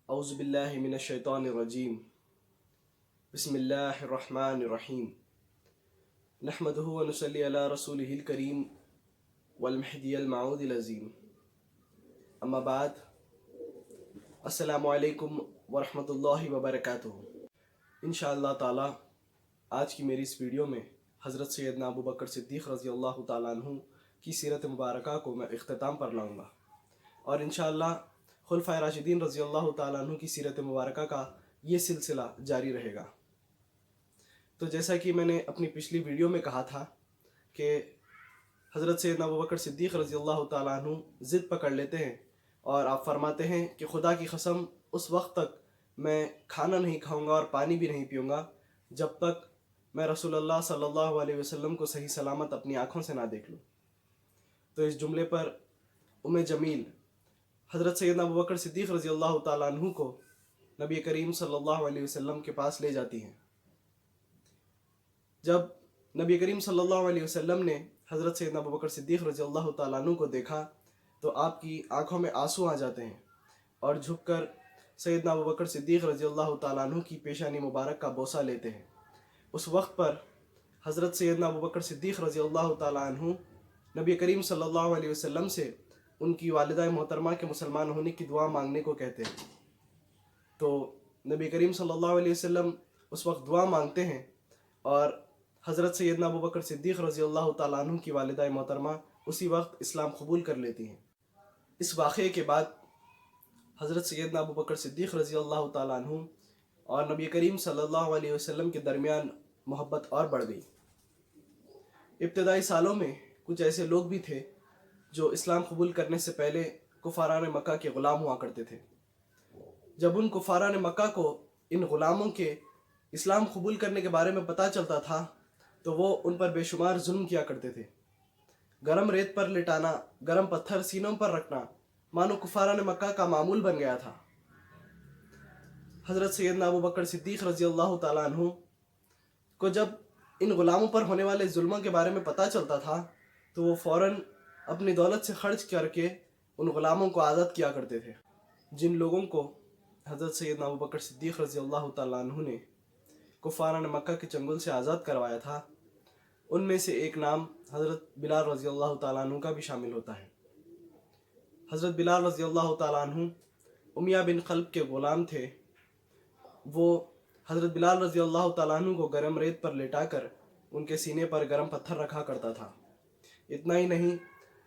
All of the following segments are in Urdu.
اعوذ باللہ من الشیطان الرجیم بسم اللہ الرحمن الرحیم نحمدہ ونصلی علی رسولہ الکریم والمہدی الموعود العظیم اما بعد السلام علیکم ورحمۃ اللہ وبرکاتہ۔ انشاءاللہ تعالی آج کی میری اس ویڈیو میں حضرت سیدنا ابو بکر صدیق رضی اللہ تعالیٰ عنہ کی سیرت مبارکہ کو میں اختتام پر لاؤں گا، اور انشاءاللہ خلفائے راشدین رضی اللہ تعالیٰ عنہ کی سیرت مبارکہ کا یہ سلسلہ جاری رہے گا۔ تو جیسا کہ میں نے اپنی پچھلی ویڈیو میں کہا تھا کہ حضرت سیدنا ابو بکر صدیق رضی اللہ تعالیٰ عنہ ضد پکڑ لیتے ہیں اور آپ فرماتے ہیں کہ خدا کی قسم اس وقت تک میں کھانا نہیں کھاؤں گا اور پانی بھی نہیں پیوں گا جب تک میں رسول اللہ صلی اللہ علیہ وسلم کو صحیح سلامت اپنی آنکھوں سے نہ دیکھ لوں۔ تو اس جملے پر جمیل حضرت سیدنا ابو بکر صدیق رضی اللہ تعالیٰ عنہ کو نبی کریم صلی اللہ علیہ وسلم کے پاس لے جاتی ہیں۔ جب نبی کریم صلی اللہ علیہ وسلم نے حضرت سیدنا ابو بکر صدیق رضی اللہ تعالیٰ عنہ کو دیکھا تو آپ کی آنکھوں میں آنسو آ جاتے ہیں اور جھک کر سیدنا ابو بکر صدیق رضی اللہ تعالیٰ عنہ کی پیشانی مبارک کا بوسہ لیتے ہیں۔ اس وقت پر حضرت سیدنا ابو بکر صدیق رضی اللہ تعالیٰ عنہ نبی کریم صلی اللہ علیہ وسلم سے ان کی والدہ محترمہ کے مسلمان ہونے کی دعا مانگنے کو کہتے ہیں۔ تو نبی کریم صلی اللہ علیہ وسلم اس وقت دعا مانگتے ہیں اور حضرت سیدنا ابو بکر صدیق رضی اللہ تعالیٰ عنہ کی والدہ محترمہ اسی وقت اسلام قبول کر لیتی ہیں۔ اس واقعے کے بعد حضرت سیدنا ابو بکر صدیق رضی اللہ تعالیٰ عنہ اور نبی کریم صلی اللہ علیہ وسلم کے درمیان محبت اور بڑھ گئی۔ ابتدائی سالوں میں کچھ ایسے لوگ بھی تھے جو اسلام قبول کرنے سے پہلے کفاران مکہ کے غلام ہوا کرتے تھے۔ جب ان کفاران مکہ کو ان غلاموں کے اسلام قبول کرنے کے بارے میں پتہ چلتا تھا تو وہ ان پر بے شمار ظلم کیا کرتے تھے۔ گرم ریت پر لٹانا، گرم پتھر سینوں پر رکھنا مانو کفاران مکہ کا معمول بن گیا تھا۔ حضرت سیدنا ابو بکر صدیق رضی اللہ تعالیٰ عنہ کو جب ان غلاموں پر ہونے والے ظلموں کے بارے میں پتہ چلتا تھا تو وہ فوراً اپنی دولت سے خرچ کر کے ان غلاموں کو آزاد کیا کرتے تھے۔ جن لوگوں کو حضرت سیدنا ابو بکر صدیق رضی اللہ تعالیٰ عنہ نے کفاران مکہ کے چنگل سے آزاد کروایا تھا ان میں سے ایک نام حضرت بلال رضی اللہ تعالیٰ عنہ کا بھی شامل ہوتا ہے۔ حضرت بلال رضی اللہ تعالیٰ عنہ امیہ بن خلف کے غلام تھے۔ وہ حضرت بلال رضی اللہ تعالیٰ عنہ کو گرم ریت پر لٹا کر ان کے سینے پر گرم پتھر رکھا کرتا تھا۔ اتنا ہی نہیں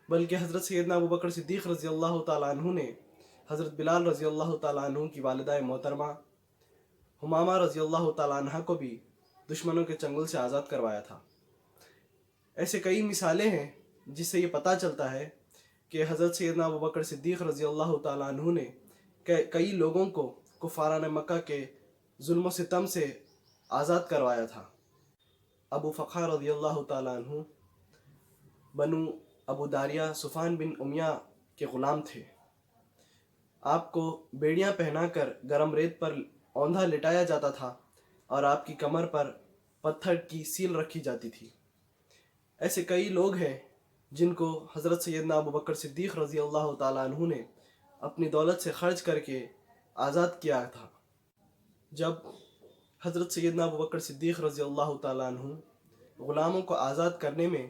بلکہ حضرت سیدنا ابو بکر صدیق رضی اللہ تعالیٰ عنہ نے حضرت بلال رضی اللہ تعالیٰ عنہ کی والدہ محترمہ حمامہ رضی اللہ تعالیٰ عنہ کو بھی دشمنوں کے چنگل سے آزاد کروایا تھا۔ ایسے کئی مثالیں ہیں جس سے یہ پتہ چلتا ہے کہ حضرت سیدنا ابو بکر صدیق رضی اللہ تعالیٰ عنہ نے کئی لوگوں کو کفاران مکہ کے ظلم و ستم سے آزاد کروایا تھا۔ ابو فقہ رضی اللہ تعالیٰ عنہ بنو ابو داریہ صفان بن امیہ کے غلام تھے۔ آپ کو بیڑیاں پہنا کر گرم ریت پر اوندھا لٹایا جاتا تھا اور آپ کی کمر پر پتھر کی سیل رکھی جاتی تھی۔ ایسے کئی لوگ ہیں جن کو حضرت سیدنا ابو بکر صدیق رضی اللہ تعالیٰ عنہ نے اپنی دولت سے خرچ کر کے آزاد کیا تھا۔ جب حضرت سیدنا ابو بکر صدیق رضی اللہ تعالیٰ عنہ غلاموں کو آزاد کرنے میں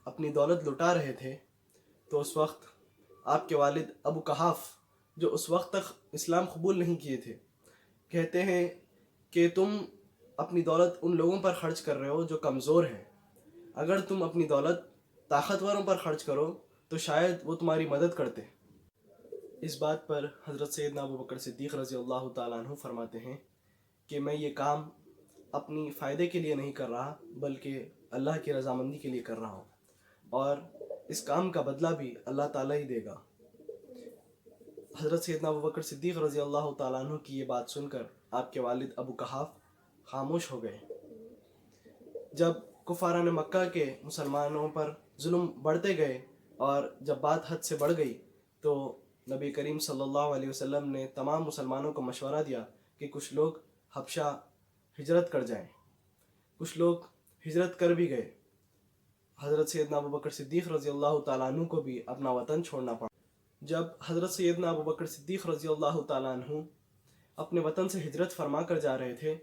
اپنی دولت لٹا رہے تھے تو اس وقت آپ کے والد ابو قحاف، جو اس وقت تک اسلام قبول نہیں کیے تھے، کہتے ہیں کہ تم اپنی دولت ان لوگوں پر خرچ کر رہے ہو جو کمزور ہیں۔ اگر تم اپنی دولت طاقتوروں پر خرچ کرو تو شاید وہ تمہاری مدد کرتے۔ اس بات پر حضرت سیدنا ابو بکر صدیق رضی اللہ تعالیٰ عنہ فرماتے ہیں کہ میں یہ کام اپنی فائدے کے لیے نہیں کر رہا بلکہ اللہ کی رضامندی کے لیے کر رہا ہوں، اور اس کام کا بدلہ بھی اللہ تعالیٰ ہی دے گا۔ حضرت سیدنا ابو بکر صدیق رضی اللہ تعالیٰ عنہ کی یہ بات سن کر آپ کے والد ابو قحاف خاموش ہو گئے۔ جب کفاران مکہ کے مسلمانوں پر ظلم بڑھتے گئے اور جب بات حد سے بڑھ گئی تو نبی کریم صلی اللہ علیہ وسلم نے تمام مسلمانوں کو مشورہ دیا کہ کچھ لوگ حبشہ ہجرت کر جائیں۔ کچھ لوگ ہجرت کر بھی گئے۔ حضرت سیدنا ابو بکر صدیق رضی اللہ تعالیٰ عنہ کو بھی اپنا وطن چھوڑنا پڑا۔ جب حضرت سیدنا ابو بکر صدیق رضی اللہ تعالیٰ عنہ اپنے وطن سے ہجرت فرما کر جا رہے تھے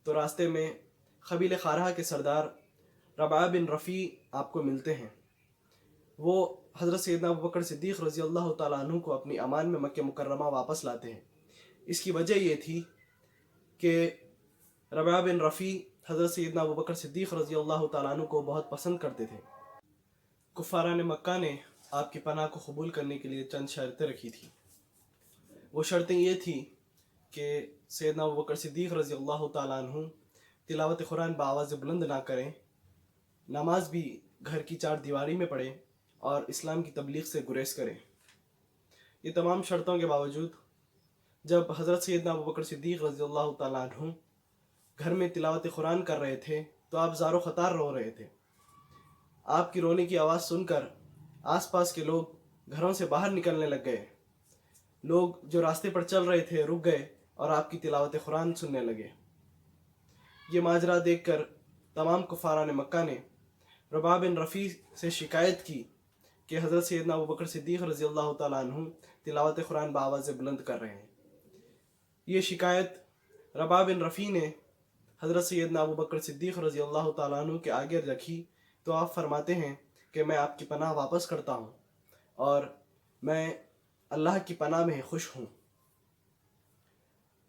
تو راستے میں قبیلہ خارہ کے سردار ربیعہ بن رفیع آپ کو ملتے ہیں۔ وہ حضرت سیدنا ابوبکر صدیق رضی اللہ تعالیٰ عنہ کو اپنی امان میں مکہ مکرمہ واپس لاتے ہیں۔ اس کی وجہ یہ تھی کہ ربیعہ بن رفیع حضرت سیدنا ابوبکر صدیق رضی اللہ تعالیٰ عنہ کو بہت پسند کرتے تھے۔ کفاران مکہ نے آپ کی پناہ کو قبول کرنے کے لیے چند شرطیں رکھی تھیں۔ وہ شرطیں یہ تھیں کہ سیدنا ابوبکر صدیق رضی اللہ تعالیٰ عنہ تلاوت قرآن بآواز بلند نہ کریں، نماز بھی گھر کی چار دیواری میں پڑھیں اور اسلام کی تبلیغ سے گریز کریں۔ یہ تمام شرطوں کے باوجود جب حضرت سیدنا ابوبکر صدیق رضی اللہ تعالیٰ عنہ گھر میں تلاوت قرآن کر رہے تھے تو آپ زار و خطار رو رہے تھے۔ آپ کی رونے کی آواز سن کر آس پاس کے لوگ گھروں سے باہر نکلنے لگ گئے۔ لوگ جو راستے پر چل رہے تھے رک گئے اور آپ کی تلاوت قرآن سننے لگے۔ یہ ماجرا دیکھ کر تمام کفاران مکہ نے ربیعہ بن رفیع سے شکایت کی کہ حضرت سیدنا ابوبکر صدیق رضی اللہ تعالیٰ عنہ تلاوت قرآن بآواز بلند کر رہے ہیں۔ یہ شکایت ربیعہ بن رفیع نے حضرت سیدنا ابوبکر صدیق رضی اللہ تعالیٰ عنہ کے آگے رکھی تو آپ فرماتے ہیں کہ میں آپ کی پناہ واپس کرتا ہوں اور میں اللہ کی پناہ میں خوش ہوں۔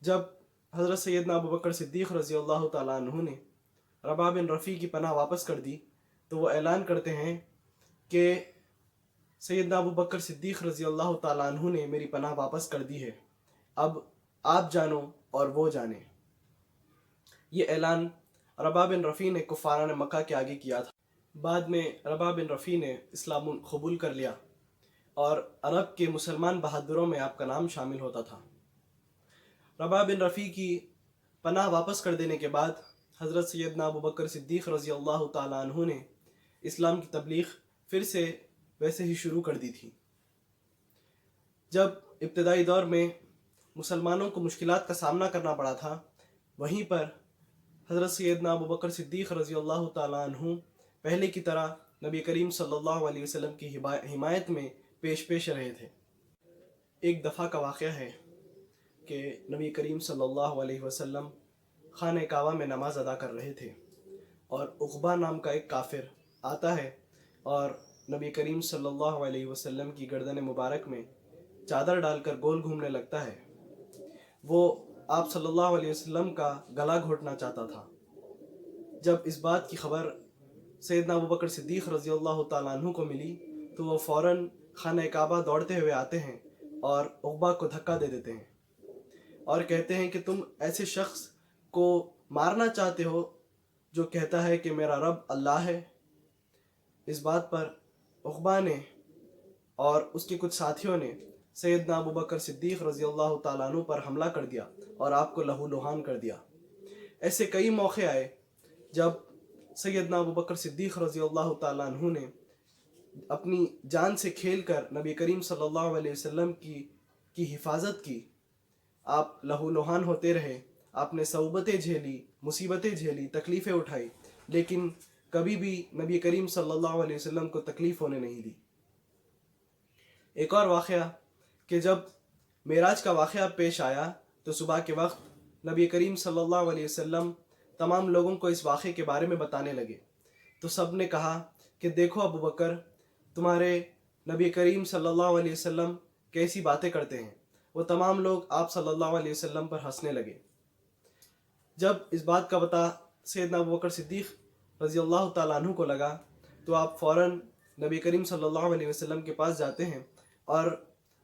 جب حضرت سیدنا ابوبکر صدیق رضی اللہ تعالیٰ عنہ نے ربیعہ بن رفیع کی پناہ واپس کر دی تو وہ اعلان کرتے ہیں کہ سیدنا ابوبکر صدیق رضی اللہ تعالیٰ عنہ نے میری پناہ واپس کر دی ہے، اب آپ جانو اور وہ جانے۔ یہ اعلان ربیعہ بن رفیع نے کفاران مکہ کے آگے کیا تھا۔ بعد میں ربیعہ بن رفیع نے اسلام قبول کر لیا اور عرب کے مسلمان بہادروں میں آپ کا نام شامل ہوتا تھا۔ ربیعہ بن رفیع کی پناہ واپس کر دینے کے بعد حضرت سیدنا ابوبکر صدیق رضی اللہ تعالیٰ عنہ نے اسلام کی تبلیغ پھر سے ویسے ہی شروع کر دی تھی۔ جب ابتدائی دور میں مسلمانوں کو مشکلات کا سامنا کرنا پڑا تھا، وہیں پر حضرت سیدنا ابوبکر صدیق رضی اللہ تعالیٰ عنہ پہلے کی طرح نبی کریم صلی اللہ علیہ وسلم کی حمایت میں پیش پیش رہے تھے۔ ایک دفعہ کا واقعہ ہے کہ نبی کریم صلی اللہ علیہ وسلم خانہ کعبہ میں نماز ادا کر رہے تھے اور عقبہ نام کا ایک کافر آتا ہے اور نبی کریم صلی اللہ علیہ وسلم کی گردن مبارک میں چادر ڈال کر گول گھومنے لگتا ہے۔ وہ آپ صلی اللہ علیہ وسلم کا گلا گھونٹنا چاہتا تھا۔ جب اس بات کی خبر سیدنا ابوبکر صدیق رضی اللہ تعالیٰ عنہ کو ملی تو وہ فوراً خانہ کعبہ دوڑتے ہوئے آتے ہیں اور عقبہ کو دھکا دے دیتے ہیں اور کہتے ہیں کہ تم ایسے شخص کو مارنا چاہتے ہو جو کہتا ہے کہ میرا رب اللہ ہے۔ اس بات پر عقبہ نے اور اس کے کچھ ساتھیوں نے سیدنا ابوبکر صدیق رضی اللہ تعالیٰ عنہ پر حملہ کر دیا اور آپ کو لہو لہان کر دیا۔ ایسے کئی موقع آئے جب سیدنا ابوبکر صدیق رضی اللہ تعالیٰ عنہ نے اپنی جان سے کھیل کر نبی کریم صلی اللہ علیہ وسلم کی حفاظت کی۔ آپ لہو لہان ہوتے رہے، آپ نے صعوبتیں جھیلی، مصیبتیں جھیلی، تکلیفیں اٹھائی، لیکن کبھی بھی نبی کریم صلی اللہ علیہ وسلم کو تکلیف ہونے نہیں دی۔ ایک اور واقعہ کہ جب معراج کا واقعہ پیش آیا تو صبح کے وقت نبی کریم صلی اللہ علیہ وسلم تمام لوگوں کو اس واقعے کے بارے میں بتانے لگے تو سب نے کہا کہ دیکھو ابوبکر، تمہارے نبی کریم صلی اللہ علیہ وسلم کیسی باتیں کرتے ہیں۔ وہ تمام لوگ آپ صلی اللہ علیہ وسلم پر ہنسنے لگے۔ جب اس بات کا پتہ سیدنا ابوبکر صدیق رضی اللہ تعالیٰ عنہ کو لگا تو آپ فوراً نبی کریم صلی اللہ علیہ وسلم کے پاس جاتے ہیں اور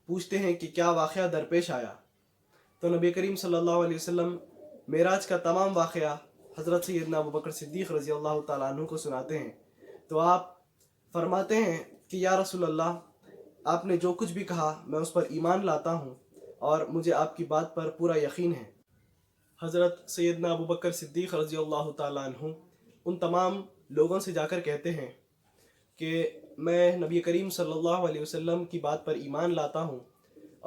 پوچھتے ہیں کہ کیا واقعہ درپیش آیا۔ تو نبی کریم صلی اللہ علیہ وسلم معراج کا تمام واقعہ حضرت سیدنا ابوبکر صدیق رضی اللہ تعالیٰ عنہ کو سناتے ہیں تو آپ فرماتے ہیں کہ یا رسول اللہ، آپ نے جو کچھ بھی کہا میں اس پر ایمان لاتا ہوں اور مجھے آپ کی بات پر پورا یقین ہے۔ حضرت سیدنا ابوبکر صدیق رضی اللہ تعالیٰ عنہ ان تمام لوگوں سے جا کر کہتے ہیں کہ میں نبی کریم صلی اللہ علیہ وسلم کی بات پر ایمان لاتا ہوں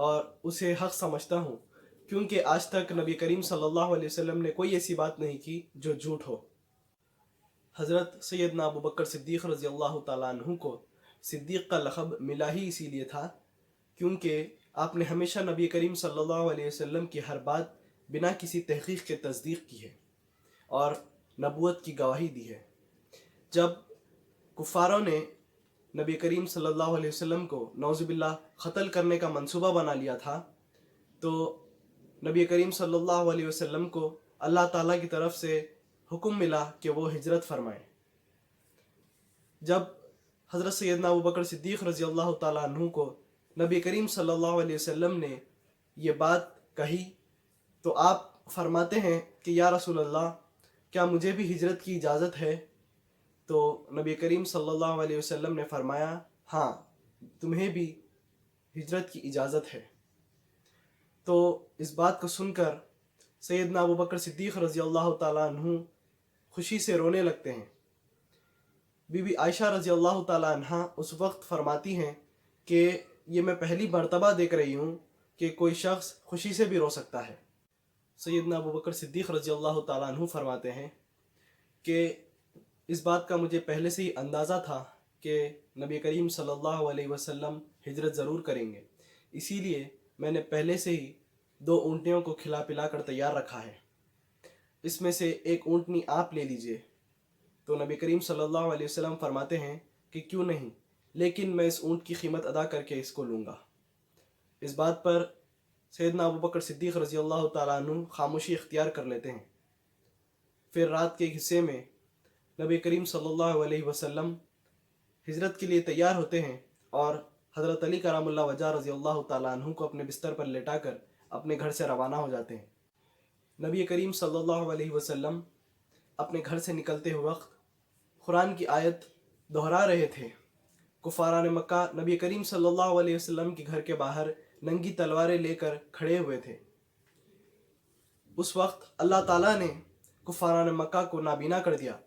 اور اسے حق سمجھتا ہوں، کیونکہ آج تک نبی کریم صلی اللہ علیہ وسلم نے کوئی ایسی بات نہیں کی جو جھوٹ ہو۔ حضرت سیدنا ابوبکر صدیق رضی اللہ تعالیٰ عنہ کو صدیق کا لقب ملا ہی اسی لیے تھا کیونکہ آپ نے ہمیشہ نبی کریم صلی اللہ علیہ وسلم کی ہر بات بنا کسی تحقیق کے تصدیق کی ہے اور نبوت کی گواہی دی ہے۔ جب کفاروں نے نبی کریم صلی اللہ علیہ وسلم کو نعوذ باللہ قتل کرنے کا منصوبہ بنا لیا تھا، تو نبی کریم صلی اللہ علیہ وسلم کو اللہ تعالیٰ کی طرف سے حکم ملا کہ وہ ہجرت فرمائیں۔ جب حضرت سیدنا ابوبکر صدیق رضی اللہ تعالیٰ عنہ کو نبی کریم صلی اللہ علیہ وسلم نے یہ بات کہی تو آپ فرماتے ہیں کہ یا رسول اللہ، کیا مجھے بھی ہجرت کی اجازت ہے؟ تو نبی کریم صلی اللہ علیہ وسلم نے فرمایا، ہاں، تمہیں بھی ہجرت کی اجازت ہے۔ تو اس بات کو سن کر سیدنا ابوبکر صدیق رضی اللہ تعالیٰ عنہ خوشی سے رونے لگتے ہیں۔ بی بی عائشہ رضی اللہ تعالیٰ عنہ اس وقت فرماتی ہیں کہ یہ میں پہلی مرتبہ دیکھ رہی ہوں کہ کوئی شخص خوشی سے بھی رو سکتا ہے۔ سیدنا ابوبکر صدیق رضی اللہ تعالیٰ عنہ فرماتے ہیں کہ اس بات کا مجھے پہلے سے ہی اندازہ تھا کہ نبی کریم صلی اللہ علیہ وسلم ہجرت ضرور کریں گے، اسی لیے میں نے پہلے سے ہی 2 اونٹنیوں کو کھلا پلا کر تیار رکھا ہے، اس میں سے ایک اونٹنی آپ لے لیجئے۔ تو نبی کریم صلی اللہ علیہ وسلم فرماتے ہیں کہ کیوں نہیں، لیکن میں اس اونٹ کی قیمت ادا کر کے اس کو لوں گا۔ اس بات پر سیدنا ابوبکر صدیق رضی اللہ تعالیٰ عنہ خاموشی اختیار کر لیتے ہیں۔ پھر رات کے حصے میں نبی کریم صلی اللہ علیہ وسلم ہجرت کے لیے تیار ہوتے ہیں اور حضرت علی کرام اللہ وجہ رضی اللہ تعالیٰ عنہ کو اپنے بستر پر لٹا کر اپنے گھر سے روانہ ہو جاتے ہیں۔ نبی کریم صلی اللہ علیہ وسلم اپنے گھر سے نکلتے ہوئے وقت قرآن کی آیت دہرا رہے تھے۔ کفاران مکہ نبی کریم صلی اللہ علیہ وسلم کے گھر کے باہر ننگی تلواریں لے کر کھڑے ہوئے تھے۔ اس وقت اللہ تعالیٰ نے کفاران مکہ کو نابینا کر دیا،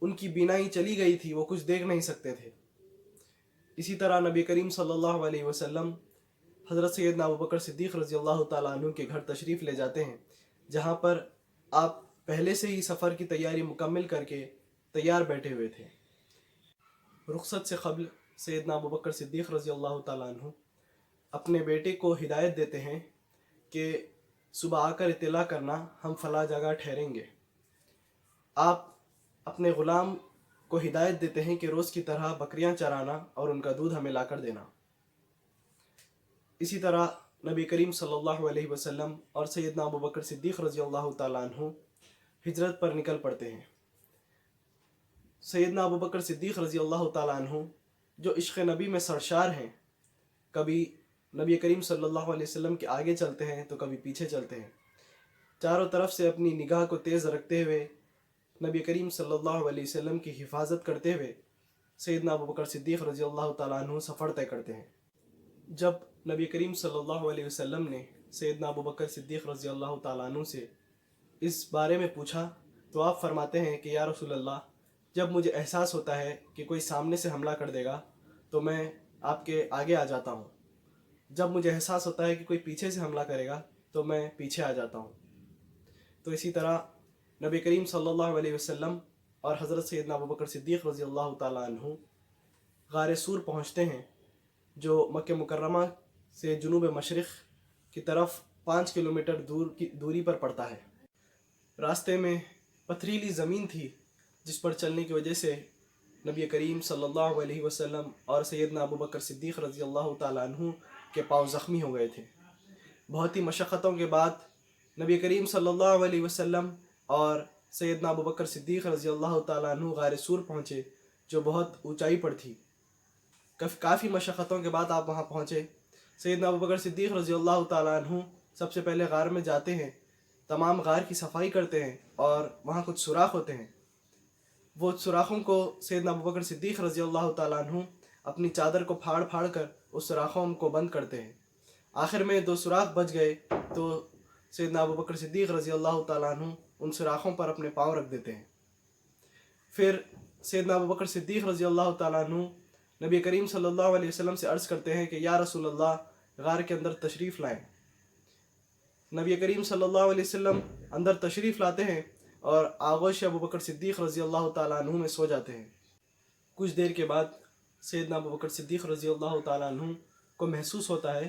ان کی بینائی چلی گئی تھی، وہ کچھ دیکھ نہیں سکتے تھے۔ اسی طرح نبی کریم صلی اللہ علیہ وسلم حضرت سیدنا ابوبکر صدیق رضی اللہ تعالیٰ عنہ کے گھر تشریف لے جاتے ہیں، جہاں پر آپ پہلے سے ہی سفر کی تیاری مکمل کر کے تیار بیٹھے ہوئے تھے۔ رخصت سے قبل سیدنا ابوبکر صدیق رضی اللہ تعالیٰ عنہ اپنے بیٹے کو ہدایت دیتے ہیں کہ صبح آ کر اطلاع کرنا، ہم فلاں جگہ ٹھہریں گے۔ آپ اپنے غلام کو ہدایت دیتے ہیں کہ روز کی طرح بکریاں چرانا اور ان کا دودھ ہمیں لا کر دینا۔ اسی طرح نبی کریم صلی اللہ علیہ وسلم اور سیدنا ابوبکر صدیق رضی اللہ تعالیٰ عنہ ہجرت پر نکل پڑتے ہیں۔ سیدنا ابوبکر صدیق رضی اللہ تعالیٰ عنہ جو عشق نبی میں سرشار ہیں، کبھی نبی کریم صلی اللہ علیہ وسلم کے آگے چلتے ہیں تو کبھی پیچھے چلتے ہیں، چاروں طرف سے اپنی نگاہ کو تیز رکھتے ہوئے نبی کریم صلی اللہ علیہ وسلم کی حفاظت کرتے ہوئے سیدنا ابوبکر صدیق رضی اللہ تعالیٰ عنہ سفر طے کرتے ہیں۔ جب نبی کریم صلی اللہ علیہ وسلم نے سیدنا ابوبکر صدیق رضی اللہ تعالیٰ عنہ سے اس بارے میں پوچھا تو آپ فرماتے ہیں کہ یا رسول اللہ، جب مجھے احساس ہوتا ہے کہ کوئی سامنے سے حملہ کر دے گا تو میں آپ کے آگے آ جاتا ہوں، جب مجھے احساس ہوتا ہے کہ کوئی پیچھے سے حملہ کرے گا تو میں پیچھے آ جاتا ہوں۔ تو اسی طرح نبی کریم صلی اللہ علیہ وسلم اور حضرت سیدنا ابوبکر صدیق رضی اللہ تعالیٰ عنہ غار سور پہنچتے ہیں، جو مکہ مکرمہ سے جنوب مشرق کی طرف 5 کلومیٹر دوری پر پڑتا ہے۔ راستے میں پتھریلی زمین تھی جس پر چلنے کی وجہ سے نبی کریم صلی اللہ علیہ وسلم اور سیدنا ابوبکر صدیق رضی اللہ تعالیٰ عنہ کے پاؤں زخمی ہو گئے تھے۔ بہت ہی مشقتوں کے بعد نبی کریم صلی اللہ علیہ وسلم اور سیدنا ابوبکر صدیق رضی اللہ تعالیٰ عنہ غار سور پہنچے، جو بہت اونچائی پر تھی۔ کافی مشقتوں کے بعد آپ وہاں پہنچے۔ سیدنا ابوبکر صدیق رضی اللہ تعالیٰ عنہ سب سے پہلے غار میں جاتے ہیں، تمام غار کی صفائی کرتے ہیں اور وہاں کچھ سوراخ ہوتے ہیں۔ وہ سوراخوں کو سیدنا ابوبکر صدیق رضی اللہ تعالیٰ عنہ اپنی چادر کو پھاڑ پھاڑ کر اس سوراخوں کو بند کرتے ہیں۔ آخر میں 2 سوراخ بچ گئے تو سیدنا ابوبکر صدیق رضی اللہ تعالیٰ عنہ ان سوراخوں پر اپنے پاؤں رکھ دیتے ہیں۔ پھر سیدنا ابوبکر صدیق رضی اللہ تعالیٰ عنہ نبی کریم صلی اللہ علیہ وسلم سے عرض کرتے ہیں کہ یا رسول اللہ، غار کے اندر تشریف لائیں۔ نبی کریم صلی اللہ علیہ وسلم اندر تشریف لاتے ہیں اور آغوش ابوبکر صدیق رضی اللہ تعالیٰ عنہ میں سو جاتے ہیں۔ کچھ دیر کے بعد سیدنا ابوبکر صدیق رضی اللہ تعالیٰ عنہ کو محسوس ہوتا ہے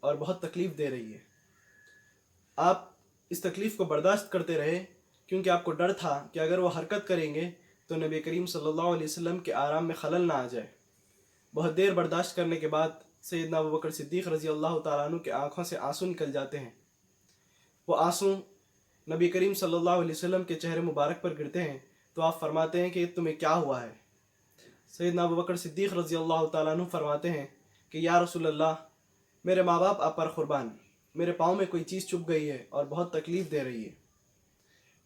اور بہت تکلیف دے رہی ہے۔ آپ اس تکلیف کو برداشت کرتے رہے کیونکہ آپ کو ڈر تھا کہ اگر وہ حرکت کریں گے تو نبی کریم صلی اللہ علیہ وسلم کے آرام میں خلل نہ آ جائے۔ بہت دیر برداشت کرنے کے بعد سیدنا ابوبکر صدیق رضی اللہ تعالیٰ عنہ کے آنکھوں سے آنسو نکل جاتے ہیں۔ وہ آنسو نبی کریم صلی اللہ علیہ وسلم کے چہرے مبارک پر گرتے ہیں تو آپ فرماتے ہیں کہ تمہیں کیا ہوا ہے؟ سیدنا ابوبکر صدیق رضی اللہ تعالیٰ عنہ فرماتے ہیں کہ یا رسول اللہ، میرے ماں باپ آپ پر قربان، میرے پاؤں میں کوئی چیز چبھ گئی ہے اور بہت تکلیف دے رہی ہے۔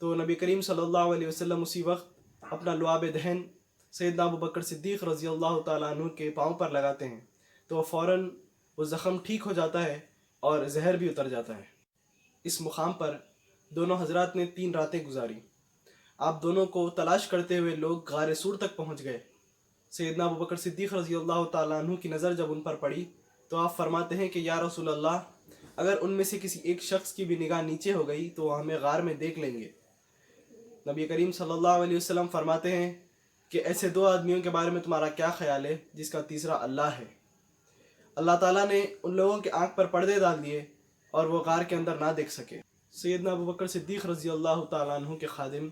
تو نبی کریم صلی اللہ علیہ وسلم اسی وقت اپنا لعاب دہن سیدنا ابوبکر صدیق رضی اللہ تعالیٰ عنہ کے پاؤں پر لگاتے ہیں تو فوراً وہ زخم ٹھیک ہو جاتا ہے اور زہر بھی اتر جاتا ہے۔ اس مقام پر دونوں حضرات نے 3 راتیں گزاری۔ آپ دونوں کو تلاش کرتے ہوئے لوگ غار سور تک پہنچ گئے۔ سیدنا ابوبکر صدیق رضی اللہ تعالیٰ عنہ کی نظر جب ان پر پڑی تو آپ فرماتے ہیں کہ یا رسول اللہ، اگر ان میں سے کسی ایک شخص کی بھی نگاہ نیچے ہو گئی تو وہ ہمیں غار میں دیکھ لیں گے۔ نبی کریم صلی اللہ علیہ وسلم فرماتے ہیں کہ ایسے 2 آدمیوں کے بارے میں تمہارا کیا خیال ہے جس کا تیسرا اللہ ہے؟ اللہ تعالیٰ نے ان لوگوں کے آنکھ پر پردے ڈال دیے اور وہ غار کے اندر نہ دیکھ سکے۔ سیدنا ابوبکر صدیق رضی اللہ تعالیٰ عنہ کے خادم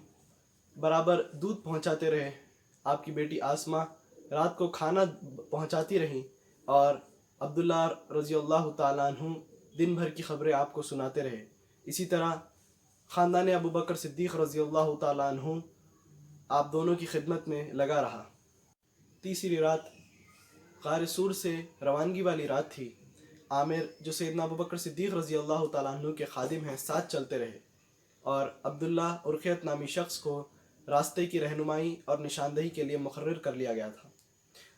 برابر دودھ پہنچاتے رہے۔ آپ کی بیٹی آسمہ رات کو کھانا پہنچاتی رہیں اور عبداللہ رضی اللہ تعالیٰ عنہ دن بھر کی خبریں آپ کو سناتے رہے۔ اسی طرح خاندان ابوبکر صدیق رضی اللہ تعالیٰ عنہ آپ دونوں کی خدمت میں لگا رہا۔ تیسری رات غار سور سے روانگی والی رات تھی۔ عامر جو سیدنا ابوبکر صدیق رضی اللہ تعالیٰ عنہ کے خادم ہیں ساتھ چلتے رہے اور عبداللہ ارقیت نامی شخص کو راستے کی رہنمائی اور نشاندہی کے لیے مقرر کر لیا گیا تھا۔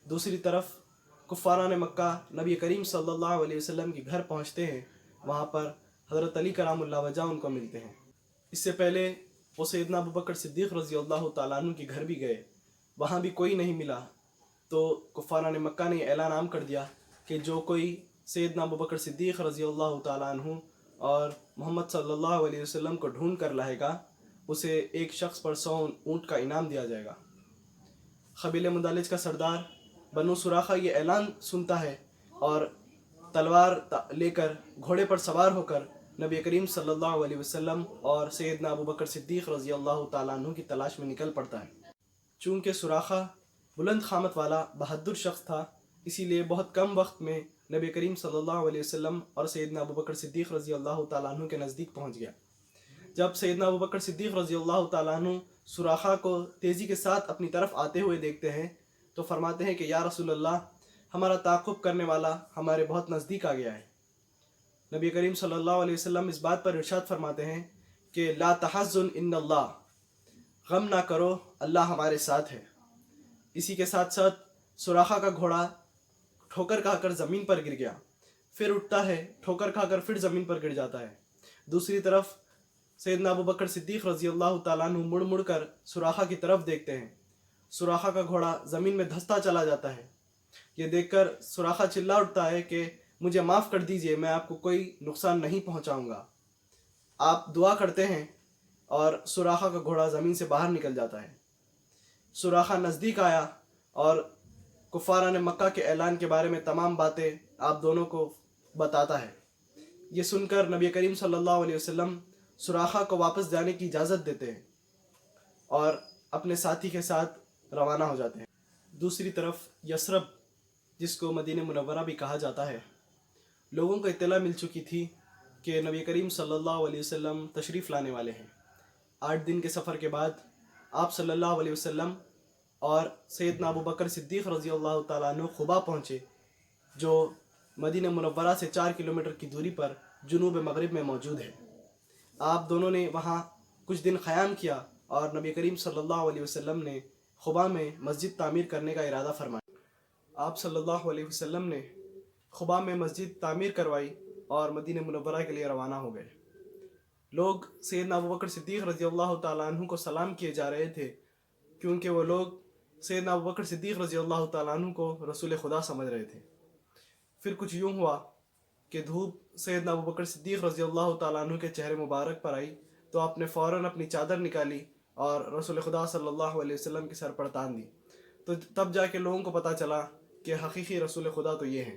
دوسری طرف کفاران مکہ نبی کریم صلی اللہ علیہ وسلم کے گھر پہنچتے ہیں۔ وہاں پر حضرت علی کرام اللہ وجہ ان کو ملتے ہیں۔ اس سے پہلے وہ سیدنا ابوبکر صدیق رضی اللہ تعالیٰ عنہ کے گھر بھی گئے، وہاں بھی کوئی نہیں ملا تو کفاران مکہ نے اعلان عام کر دیا کہ جو کوئی سیدنا ابوبکر صدیق رضی اللہ تعالیٰ عنہ اور محمد صلی اللہ علیہ وسلم کو ڈھونڈ کر لائے گا اسے ایک شخص پر 100 اونٹ کا انعام دیا جائے گا۔ قبیلہ مدالج کا سردار بنو سراخہ یہ اعلان سنتا ہے اور تلوار لے کر گھوڑے پر سوار ہو کر نبی کریم صلی اللہ علیہ وسلم اور سیدنا ابوبکر صدیق رضی اللہ تعالیٰ عنہ کی تلاش میں نکل پڑتا ہے۔ چونکہ سراخہ بلند قامت والا بہادر شخص تھا، اسی لیے بہت کم وقت میں نبی کریم صلی اللہ علیہ وسلم اور سیدنا ابوبکر صدیق رضی اللہ تعالیٰ عنہ کے نزدیک پہنچ گیا۔ جب سیدنا ابوبکر صدیق رضی اللہ تعالیٰ عنہ سراخہ کو تیزی کے ساتھ اپنی طرف آتے ہوئے دیکھتے ہیں تو فرماتے ہیں کہ یا رسول اللہ، ہمارا تعاقب کرنے والا ہمارے بہت نزدیک آ گیا ہے۔ نبی کریم صلی اللہ علیہ وسلم اس بات پر ارشاد فرماتے ہیں کہ لا تحزن ان اللہ، غم نہ کرو، اللہ ہمارے ساتھ ہے۔ اسی کے ساتھ ساتھ سراخہ کا گھوڑا ٹھوکر کھا کر زمین پر گر گیا، پھر اٹھتا ہے، ٹھوکر کھا کر پھر زمین پر گر جاتا ہے۔ دوسری طرف سیدنا ابوبکر صدیق رضی اللہ تعالیٰ عنہ مڑ مڑ کر سراخہ کی طرف دیکھتے ہیں۔ سراخہ کا گھوڑا زمین میں دھستا چلا جاتا ہے۔ یہ دیکھ کر سراخہ چلا اٹھتا ہے کہ مجھے معاف کر دیجئے، میں آپ کو کوئی نقصان نہیں پہنچاؤں گا۔ آپ دعا کرتے ہیں اور سراخہ کا گھوڑا زمین سے باہر نکل جاتا ہے۔ سراخہ نزدیک آیا اور کفاران مکہ کے اعلان کے بارے میں تمام باتیں آپ دونوں کو بتاتا ہے۔ یہ سن کر نبی کریم صلی اللہ علیہ وسلم سراخہ کو واپس جانے کی اجازت دیتے ہیں اور اپنے ساتھی کے ساتھ روانہ ہو جاتے ہیں۔ دوسری طرف یثرب، جس کو مدینہ منورہ بھی کہا جاتا ہے، لوگوں کو اطلاع مل چکی تھی کہ نبی کریم صلی اللہ علیہ وسلم تشریف لانے والے ہیں۔ 8 دن کے سفر کے بعد آپ صلی اللہ علیہ وسلم اور سیدنا ابوبکر صدیق رضی اللہ تعالیٰ عنہ قباء پہنچے، جو مدینہ منورہ سے 4 کلومیٹر کی دوری پر جنوب مغرب میں موجود ہے۔ آپ دونوں نے وہاں کچھ دن قیام کیا اور نبی کریم صلی اللہ علیہ وسلم نے قباء میں مسجد تعمیر کرنے کا ارادہ فرمایا۔ آپ صلی اللہ علیہ وسلم نے قباء میں مسجد تعمیر کروائی اور مدینہ منورہ کے لیے روانہ ہو گئے۔ لوگ سیدنا ابوبکر صدیق رضی اللہ تعالیٰ عنہ کو سلام کیے جا رہے تھے کیونکہ وہ لوگ سیدنا ابوبکر صدیق رضی اللہ تعالیٰ عنہ کو رسول خدا سمجھ رہے تھے۔ پھر کچھ یوں ہوا کہ دھوپ سیدنا ابوبکر صدیق رضی اللہ تعالیٰ عنہ کے چہرے مبارک پر آئی تو آپ نے فوراً اپنی چادر نکالی اور رسول خدا صلی اللہ علیہ وسلم کے سر پر تان دی۔ تو تب جا کے لوگوں کو پتہ چلا کہ حقیقی رسول خدا تو یہ ہیں۔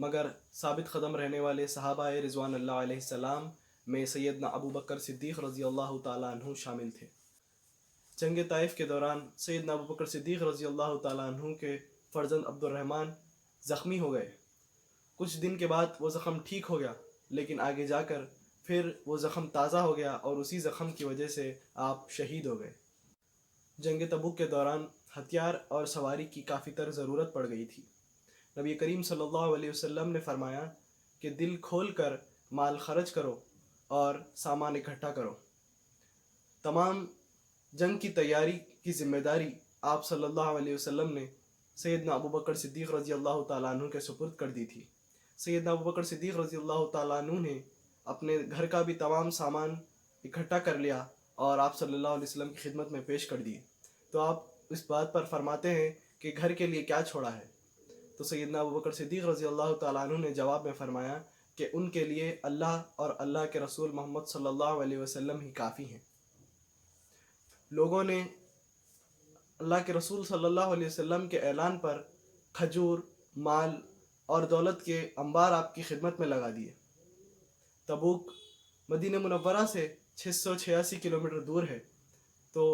مگر ثابت قدم رہنے والے صحابہ رضوان اللہ علیہ السلام میں سیدنا ابو بکر صدیق رضی اللہ تعالیٰ عنہ شامل تھے۔ جنگ طائف کے دوران سیدنا ابو بکر صدیق رضی اللہ تعالیٰ عنہ کے فرزند عبد الرحمن زخمی ہو گئے۔ کچھ دن کے بعد وہ زخم ٹھیک ہو گیا، لیکن آگے جا کر پھر وہ زخم تازہ ہو گیا اور اسی زخم کی وجہ سے آپ شہید ہو گئے۔ جنگ تبوک کے دوران ہتھیار اور سواری کی کافی تر ضرورت پڑ گئی تھی۔ نبی کریم صلی اللہ علیہ وسلم نے فرمایا کہ دل کھول کر مال خرچ کرو اور سامان اکٹھا کرو۔ تمام جنگ کی تیاری کی ذمہ داری آپ صلی اللہ علیہ وسلم نے سیدنا ابو بکر صدیق رضی اللہ تعالیٰ عنہ کے سپرد کر دی تھی۔ سیدنا ابو بکر صدیق رضی اللہ تعالیٰ عنہ نے اپنے گھر کا بھی تمام سامان اکٹھا کر لیا اور آپ صلی اللہ علیہ وسلم کی خدمت میں پیش کر دیے۔ تو آپ اس بات پر فرماتے ہیں کہ گھر کے لیے کیا چھوڑا ہے؟ تو سیدنا ابو بکر صدیق رضی اللہ تعالیٰ عنہ نے جواب میں فرمایا کہ ان کے لیے اللہ اور اللہ کے رسول محمد صلی اللہ علیہ وسلم ہی کافی ہیں۔ لوگوں نے اللہ کے رسول صلی اللہ علیہ وسلم کے اعلان پر کھجور، مال اور دولت کے انبار آپ کی خدمت میں لگا دیے۔ تبوک مدینہ منورہ سے 686 کلومیٹر دور ہے، تو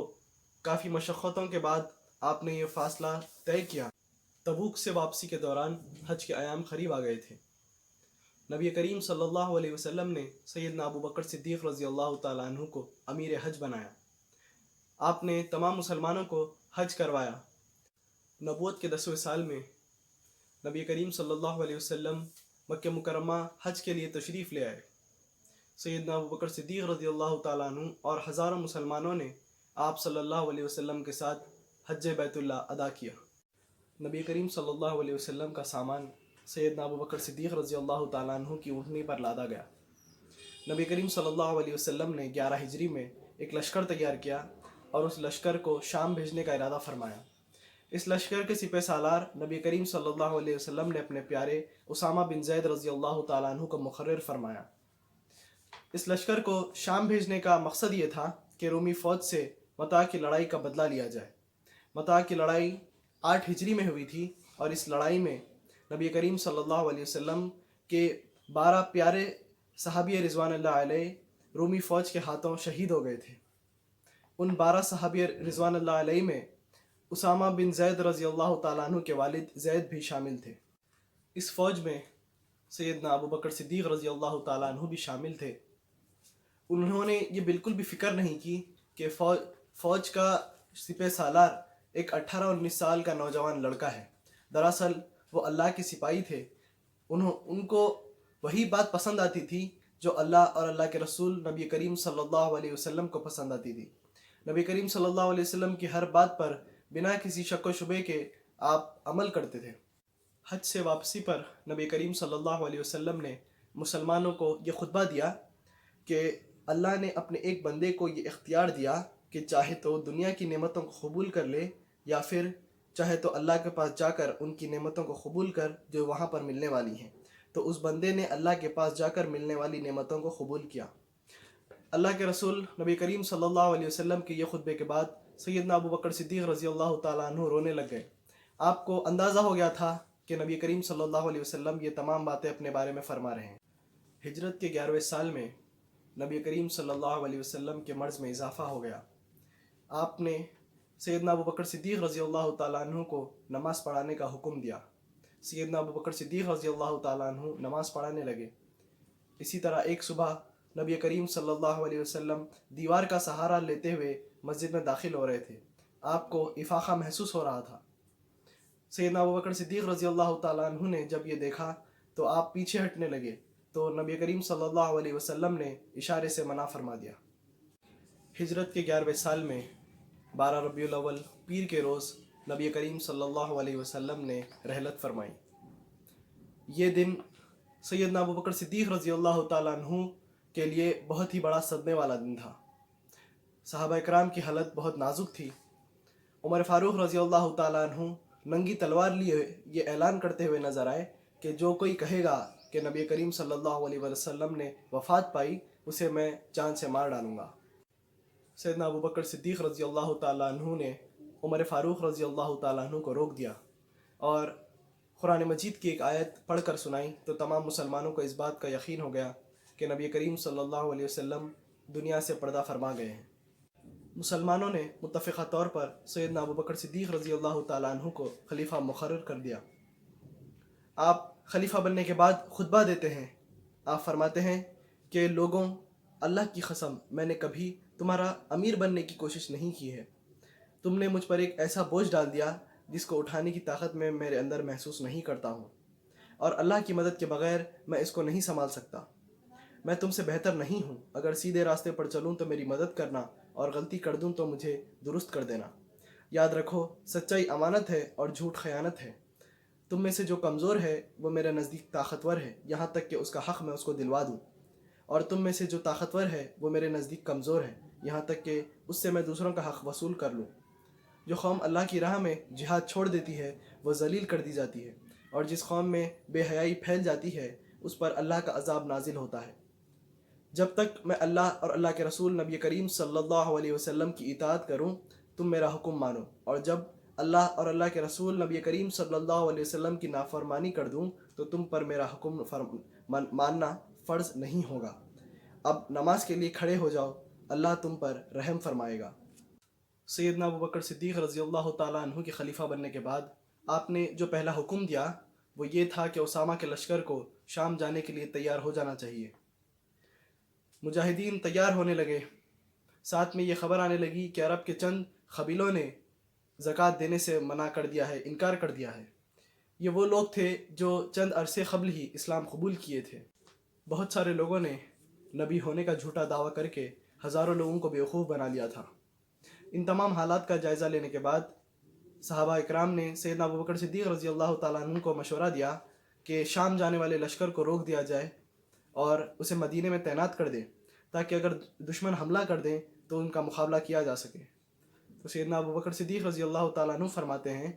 کافی مشقتوں کے بعد آپ نے یہ فاصلہ طے کیا۔ تبوک سے واپسی کے دوران حج کے ایام قریب آ گئے تھے۔ نبی کریم صلی اللہ علیہ وسلم نے سیدنا ابو بکر صدیق رضی اللہ تعالیٰ عنہ کو امیر حج بنایا۔ آپ نے تمام مسلمانوں کو حج کروایا۔ نبوت کے 10ویں سال میں نبی کریم صلی اللہ علیہ وسلم مکہ مکرمہ حج کے لیے تشریف لے آئے۔ سیدنا ابو بکر صدیق رضی اللہ تعالیٰ عنہ اور ہزاروں مسلمانوں نے آپ صلی اللہ علیہ وسلم کے ساتھ حج بیت اللہ ادا کیا۔ نبی کریم صلی اللہ علیہ وسلم کا سامان سیدنا ابو بکر صدیق رضی اللہ تعالیٰ عنہ کی اونٹنی پر لادا گیا۔ نبی کریم صلی اللہ علیہ وسلم نے 11 ہجری میں ایک لشکر تیار کیا اور اس لشکر کو شام بھیجنے کا ارادہ فرمایا۔ اس لشکر کے سپہ سالار نبی کریم صلی اللہ علیہ وسلم نے اپنے پیارے اسامہ بن زید رضی اللہ تعالیٰ عنہ کو مقرر فرمایا۔ اس لشکر کو شام بھیجنے کا مقصد یہ تھا کہ رومی فوج سے متاع کی لڑائی کا بدلہ لیا جائے۔ متاع کی لڑائی 8 ہجری میں ہوئی تھی اور اس لڑائی میں نبی کریم صلی اللہ علیہ وسلم کے 12 پیارے صحابی رضوان اللہ علیہ رومی فوج کے ہاتھوں شہید ہو گئے تھے۔ ان 12 صحابی رضوان اللہ علیہ میں اسامہ بن زید رضی اللہ تعالیٰ عنہ کے والد زید بھی شامل تھے۔ اس فوج میں سیدنا ابو بکر صدیق رضی اللہ تعالیٰ عنہ بھی شامل تھے۔ انہوں نے یہ بالکل بھی فکر نہیں کی کہ فوج کا سپہ سالار ایک 18-19 سال کا نوجوان لڑکا ہے۔ دراصل وہ اللہ کے سپاہی تھے۔ ان کو وہی بات پسند آتی تھی جو اللہ اور اللہ کے رسول نبی کریم صلی اللہ علیہ وسلم کو پسند آتی تھی۔ نبی کریم صلی اللہ علیہ وسلم کی ہر بات پر بنا کسی شک و شبے کے آپ عمل کرتے تھے۔ حج سے واپسی پر نبی کریم صلی اللہ علیہ وسلم نے مسلمانوں کو یہ خطبہ دیا کہ اللہ نے اپنے ایک بندے کو یہ اختیار دیا کہ چاہے تو دنیا کی نعمتوں کو قبول کر لے یا پھر چاہے تو اللہ کے پاس جا کر ان کی نعمتوں کو قبول کر جو وہاں پر ملنے والی ہیں۔ تو اس بندے نے اللہ کے پاس جا کر ملنے والی نعمتوں کو قبول کیا۔ اللہ کے رسول نبی کریم صلی اللہ علیہ وسلم کے یہ خطبے کے بعد سیدنا ابو بکر صدیق رضی اللہ تعالیٰ عنہ رونے لگ گئے۔ آپ کو اندازہ ہو گیا تھا کہ نبی کریم صلی اللہ علیہ وسلم یہ تمام باتیں اپنے بارے میں فرما رہے ہیں۔ ہجرت کے 11ویں سال میں نبی کریم صلی اللہ علیہ وسلم کے مرض میں اضافہ ہو گیا۔ آپ نے سیدنا ابو بکر صدیق رضی اللہ تعالیٰ عنہ کو نماز پڑھانے کا حکم دیا۔ سیدنا ابو بکر صدیق رضی اللہ تعالیٰ عنہ نماز پڑھانے لگے۔ اسی طرح ایک صبح نبی کریم صلی اللہ علیہ وسلم دیوار کا سہارا لیتے ہوئے مسجد میں داخل ہو رہے تھے۔ آپ کو افاقہ محسوس ہو رہا تھا۔ سیدنا ابو بکر صدیق رضی اللہ تعالیٰ عنہ نے جب یہ دیکھا تو آپ پیچھے ہٹنے لگے، تو نبی کریم صلی اللہ علیہ وسلم نے اشارے سے منع فرما دیا۔ ہجرت کے 11ویں سال میں 12 ربیع الاول پیر کے روز نبی کریم صلی اللہ علیہ وسلم نے رحلت فرمائی۔ یہ دن سیدنا ابو بکر صدیق رضی اللہ تعالیٰ عنہ کے لیے بہت ہی بڑا صدمے والا دن تھا۔ صحابہ اکرام کی حالت بہت نازک تھی۔ عمر فاروق رضی اللہ تعالیٰ عنہ ننگی تلوار لیے یہ اعلان کرتے ہوئے نظر آئے کہ جو کوئی کہے گا کہ نبی کریم صلی اللہ علیہ وسلم نے وفات پائی اسے میں جان سے مار ڈالوں گا۔ سیدنا ابو بکر صدیق رضی اللہ تعالیٰ عنہ نے عمر فاروق رضی اللہ تعالیٰ عنہ کو روک دیا اور قرآن مجید کی ایک آیت پڑھ کر سنائی تو تمام مسلمانوں کو اس بات کا یقین ہو گیا کہ نبی کریم صلی اللہ علیہ وسلم دنیا سے پردہ فرما گئے ہیں۔ مسلمانوں نے متفقہ طور پر سیدنا ابوبکر صدیق رضی اللہ تعالیٰ عنہ کو خلیفہ مقرر کر دیا۔ آپ خلیفہ بننے کے بعد خطبہ دیتے ہیں۔ آپ فرماتے ہیں کہ لوگوں، اللہ کی قسم میں نے کبھی تمہارا امیر بننے کی کوشش نہیں کی ہے۔ تم نے مجھ پر ایک ایسا بوجھ ڈال دیا جس کو اٹھانے کی طاقت میں میرے اندر محسوس نہیں کرتا ہوں، اور اللہ کی مدد کے بغیر میں اس کو نہیں سنبھال سکتا۔ میں تم سے بہتر نہیں ہوں، اگر سیدھے راستے پر چلوں تو میری مدد کرنا، اور غلطی کر دوں تو مجھے درست کر دینا۔ یاد رکھو، سچائی امانت ہے اور جھوٹ خیانت ہے۔ تم میں سے جو کمزور ہے وہ میرے نزدیک طاقتور ہے، یہاں تک کہ اس کا حق میں اس کو دلوا دوں، اور تم میں سے جو طاقتور ہے وہ میرے نزدیک کمزور ہے، یہاں تک کہ اس سے میں دوسروں کا حق وصول کر لوں۔ جو قوم اللہ کی راہ میں جہاد چھوڑ دیتی ہے وہ ذلیل کر دی جاتی ہے، اور جس قوم میں بے حیائی پھیل جاتی ہے اس پر اللہ کا عذاب نازل ہوتا ہے۔ جب تک میں اللہ اور اللہ کے رسول نبی کریم صلی اللہ علیہ وسلم کی اطاعت کروں تم میرا حکم مانو، اور جب اللہ اور اللہ کے رسول نبی کریم صلی اللہ علیہ وسلم کی نافرمانی کر دوں تو تم پر میرا حکم ماننا فرض نہیں ہوگا۔ اب نماز کے لیے کھڑے ہو جاؤ، اللہ تم پر رحم فرمائے گا۔ سیدنا ابوبکر صدیق رضی اللہ تعالیٰ عنہ کے خلیفہ بننے کے بعد آپ نے جو پہلا حکم دیا وہ یہ تھا کہ اسامہ کے لشکر کو شام جانے کے لیے تیار ہو جانا چاہیے۔ مجاہدین تیار ہونے لگے۔ ساتھ میں یہ خبر آنے لگی کہ عرب کے چند قبیلوں نے زکوٰۃ دینے سے منع کر دیا ہے، انکار کر دیا ہے۔ یہ وہ لوگ تھے جو چند عرصے قبل ہی اسلام قبول کیے تھے۔ بہت سارے لوگوں نے نبی ہونے کا جھوٹا دعویٰ کر کے ہزاروں لوگوں کو بیوقوف بنا لیا تھا۔ ان تمام حالات کا جائزہ لینے کے بعد صحابہ اکرام نے سیدنا ابوبکر صدیق رضی اللہ تعالیٰ عنہ کو مشورہ دیا کہ شام جانے والے لشکر کو روک دیا جائے اور اسے مدینے میں تعینات کر دیں، تاکہ اگر دشمن حملہ کر دیں تو ان کا مقابلہ کیا جا سکے۔ تو سیدنا ابوبکر صدیق رضی اللہ تعالیٰ عنہ فرماتے ہیں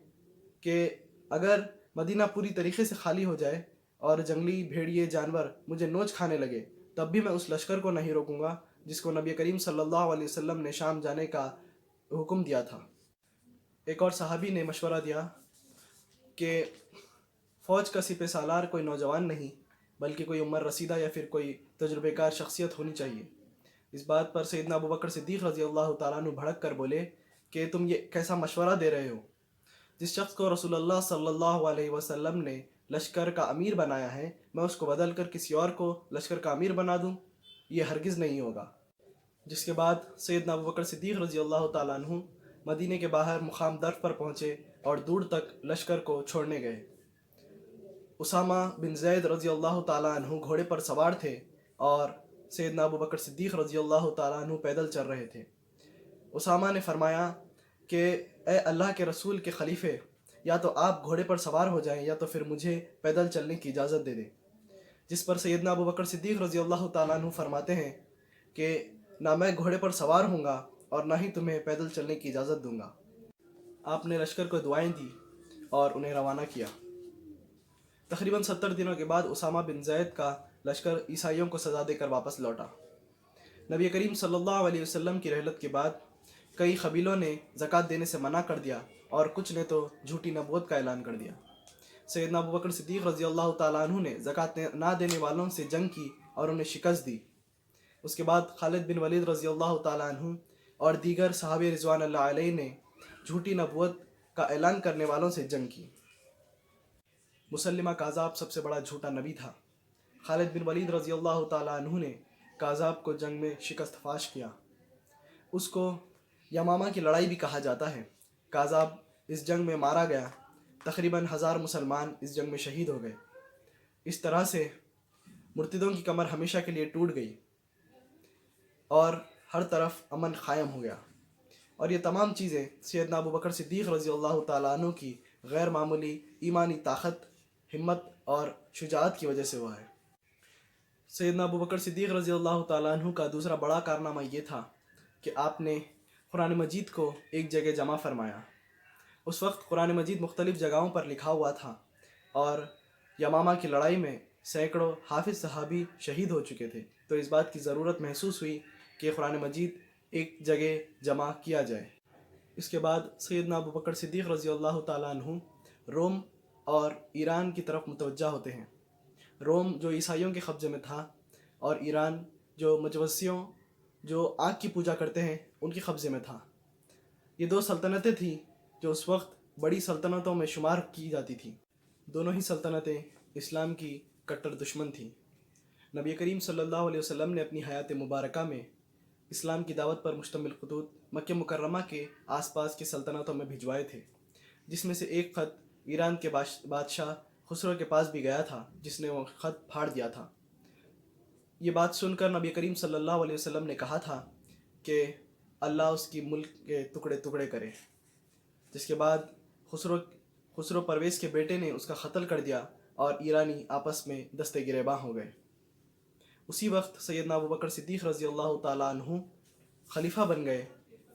کہ اگر مدینہ پوری طریقے سے خالی ہو جائے اور جنگلی بھیڑیے جانور مجھے نوچ کھانے لگے تب بھی میں اس لشکر کو نہیں روکوں گا جس کو نبی کریم صلی اللہ علیہ وسلم نے شام جانے کا حکم دیا تھا۔ ایک اور صحابی نے مشورہ دیا کہ فوج کا سپہ سالار کوئی نوجوان نہیں بلکہ کوئی عمر رسیدہ یا پھر کوئی تجربے کار شخصیت ہونی چاہیے۔ اس بات پر سیدنا ابوبکر صدیق رضی اللہ تعالیٰ عنہ بھڑک کر بولے کہ تم یہ کیسا مشورہ دے رہے ہو؟ جس شخص کو رسول اللہ صلی اللہ علیہ وسلم نے لشکر کا امیر بنایا ہے میں اس کو بدل کر کسی اور کو لشکر کا امیر بنا دوں؟ یہ ہرگز نہیں ہوگا۔ جس کے بعد سیدنا ابوبکر صدیق رضی اللہ تعالیٰ عنہ مدینے کے باہر مقام درف پر پہنچے اور دور تک لشکر کو چھوڑنے گئے۔ اسامہ بن زید رضی اللہ تعالیٰ عنہ گھوڑے پر سوار تھے اور سیدنا ابوبکر صدیق رضی اللہ تعالیٰ عنہ پیدل چل رہے تھے۔ اسامہ نے فرمایا کہ اے اللہ کے رسول کے خلیفے، یا تو آپ گھوڑے پر سوار ہو جائیں یا تو پھر مجھے پیدل چلنے کی اجازت دے دیں۔ جس پر سیدنا ابوبکر صدیق رضی اللہ تعالیٰ عنہ فرماتے ہیں کہ نہ میں گھوڑے پر سوار ہوں گا اور نہ ہی تمہیں پیدل چلنے کی اجازت دوں گا۔ آپ نے لشکر کو دعائیں دی اور انہیں روانہ کیا۔ تقریباً 70 دنوں کے بعد اسامہ بن زید کا لشکر عیسائیوں کو سزا دے کر واپس لوٹا۔ نبی کریم صلی اللہ علیہ وسلم کی رحلت کے بعد کئی قبیلوں نے زکوٰۃ دینے سے منع کر دیا اور کچھ نے تو جھوٹی نبوت کا اعلان کر دیا۔ سیدنا ابوبکر صدیق رضی اللہ تعالیٰ عنہ نے زکوٰۃ نہ دینے والوں سے جنگ کی اور انہیں شکست دی۔ اس کے بعد خالد بن ولید رضی اللہ تعالیٰ عنہ اور دیگر صحابہ رضوان اللہ علیہ نے جھوٹی نبوت کا اعلان کرنے والوں سے جنگ کی۔ مسلمہ کاذاب سب سے بڑا جھوٹا نبی تھا۔ خالد بن ولید رضی اللہ تعالیٰ عنہ نے کاذاب کو جنگ میں شکست فاش کیا۔ اس کو یمامہ کی لڑائی بھی کہا جاتا ہے۔ کاذاب اس جنگ میں مارا گیا۔ تقریباً 1000 مسلمان اس جنگ میں شہید ہو گئے۔ اس طرح سے مرتدوں کی کمر ہمیشہ کے لیے ٹوٹ گئی اور ہر طرف امن قائم ہو گیا، اور یہ تمام چیزیں سیدنا ابوبکر صدیق رضی اللہ تعالیٰ عنہ کی غیر معمولی ایمانی طاقت، ہمت اور شجاعت کی وجہ سے ہوا ہے۔ سیدنا ابوبکر صدیق رضی اللہ تعالیٰ عنہ کا دوسرا بڑا کارنامہ یہ تھا کہ آپ نے قرآن مجید کو ایک جگہ جمع فرمایا۔ اس وقت قرآن مجید مختلف جگہوں پر لکھا ہوا تھا اور یمامہ کی لڑائی میں سینکڑوں حافظ صحابی شہید ہو چکے تھے، تو اس بات کی ضرورت محسوس ہوئی کہ قرآن مجید ایک جگہ جمع کیا جائے۔ اس کے بعد سیدنا ابوبکر صدیق رضی اللہ تعالیٰ عنہ روم اور ایران کی طرف متوجہ ہوتے ہیں۔ روم جو عیسائیوں کے قبضے میں تھا اور ایران جو مجوسیوں جو آگ کی پوجا کرتے ہیں ان کے قبضے میں تھا۔ یہ دو سلطنتیں تھیں جو اس وقت بڑی سلطنتوں میں شمار کی جاتی تھیں۔ دونوں ہی سلطنتیں اسلام کی کٹر دشمن تھیں۔ نبی کریم صلی اللہ علیہ وسلم نے اپنی حیات مبارکہ میں اسلام کی دعوت پر مشتمل خطوط مکہ مکرمہ کے آس پاس کی سلطنتوں میں بھجوائے تھے، جس میں سے ایک خط ایران کے بادشاہ خسرو کے پاس بھی گیا تھا، جس نے وہ خط پھاڑ دیا تھا۔ یہ بات سن کر نبی کریم صلی اللہ علیہ وسلم نے کہا تھا کہ اللہ اس کی ملک کے ٹکڑے ٹکڑے کرے، جس کے بعد خسرو پرویز کے بیٹے نے اس کا قتل کر دیا اور ایرانی آپس میں دستے گریباں ہو گئے۔ اسی وقت سیدنا ابوبکر صدیق رضی اللہ تعالیٰ عنہ خلیفہ بن گئے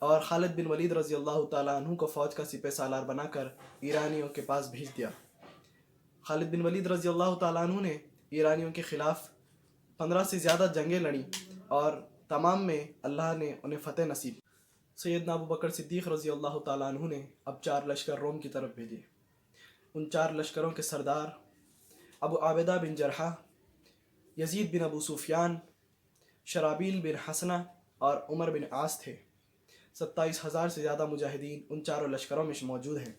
اور خالد بن ولید رضی اللہ تعالیٰ عنہ کو فوج کا سپہ سالار بنا کر ایرانیوں کے پاس بھیج دیا۔ خالد بن ولید رضی اللہ تعالیٰ عنہ نے ایرانیوں کے خلاف 15 سے زیادہ جنگیں لڑیں اور تمام میں اللہ نے انہیں فتح نصیب۔ سیدنا ابوبکر صدیق رضی اللہ تعالیٰ عنہ نے اب 4 لشکر روم کی طرف بھیجے۔ ان 4 لشکروں کے سردار ابو عابدہ بن جرحہ، یزید بن ابو سفیان، شرابیل بن حسنہ اور عمر بن عاص تھے۔ 27,000 سے زیادہ مجاہدین ان 4 لشکروں میں موجود ہیں۔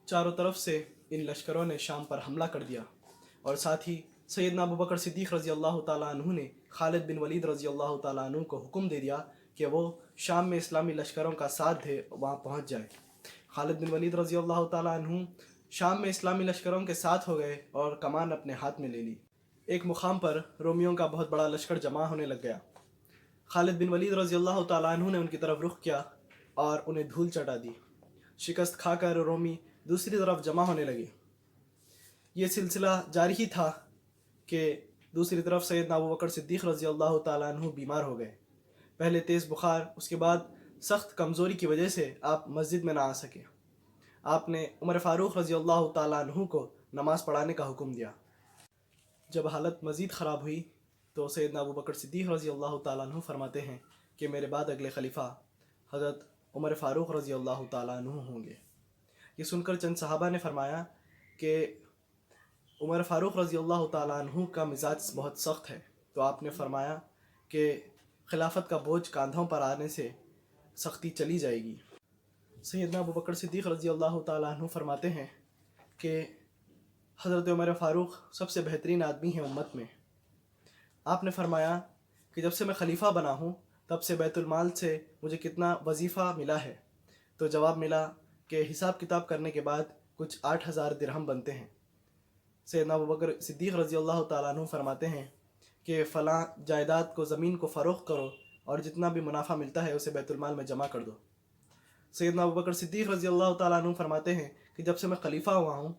چاروں طرف سے ان لشکروں نے شام پر حملہ کر دیا اور ساتھ ہی سیدنا ابوبکر صدیق رضی اللہ تعالیٰ عنہ نے خالد بن ولید رضی اللہ تعالیٰ عنہ کو حکم دے دیا کہ وہ شام میں اسلامی لشکروں کا ساتھ دے وہاں پہنچ جائے۔ خالد بن ولید رضی اللہ تعالیٰ عنہ شام میں اسلامی لشکروں کے ساتھ ہو گئے اور کمان اپنے ہاتھ میں لے لی۔ ایک مقام پر رومیوں کا بہت بڑا لشکر جمع ہونے لگ گیا۔ خالد بن ولید رضی اللہ تعالیٰ عنہ نے ان کی طرف رخ کیا اور انہیں دھول چٹا دی۔ شکست کھا کر رومی دوسری طرف جمع ہونے لگے۔ یہ سلسلہ جاری ہی تھا کہ دوسری طرف سیدنا ابوبکر صدیق رضی اللہ تعالیٰ عنہ بیمار ہو گئے۔ پہلے تیز بخار، اس کے بعد سخت کمزوری کی وجہ سے آپ مسجد میں نہ آ سکے۔ آپ نے عمر فاروق رضی اللہ تعالیٰ عنہ کو نماز پڑھانے کا حکم دیا۔ جب حالت مزید خراب ہوئی تو سیدنا ابوبکر صدیق رضی اللہ تعالیٰ عنہ فرماتے ہیں کہ میرے بعد اگلے خلیفہ حضرت عمر فاروق رضی اللہ تعالیٰ عنہ ہوں گے۔ یہ سن کر چند صحابہ نے فرمایا کہ عمر فاروق رضی اللہ تعالیٰ عنہ کا مزاج بہت سخت ہے، تو آپ نے فرمایا کہ خلافت کا بوجھ کاندھوں پر آنے سے سختی چلی جائے گی۔ سیدنا ابوبکر صدیق رضی اللہ تعالیٰ عنہ فرماتے ہیں کہ حضرت عمر فاروق سب سے بہترین آدمی ہیں امت میں۔ آپ نے فرمایا کہ جب سے میں خلیفہ بنا ہوں تب سے بیت المال سے مجھے کتنا وظیفہ ملا ہے؟ تو جواب ملا کہ حساب کتاب کرنے کے بعد کچھ 8,000 درہم بنتے ہیں۔ سیدنا ابوبکر صدیق رضی اللہ تعالیٰ عنہ فرماتے ہیں کہ فلاں جائیداد کو، زمین کو فروخت کرو اور جتنا بھی منافع ملتا ہے اسے بیت المال میں جمع کر دو۔ سیدنا ابوبکر صدیق رضی اللہ تعالیٰ عنہ فرماتے ہیں کہ جب سے میں خلیفہ ہوا ہوں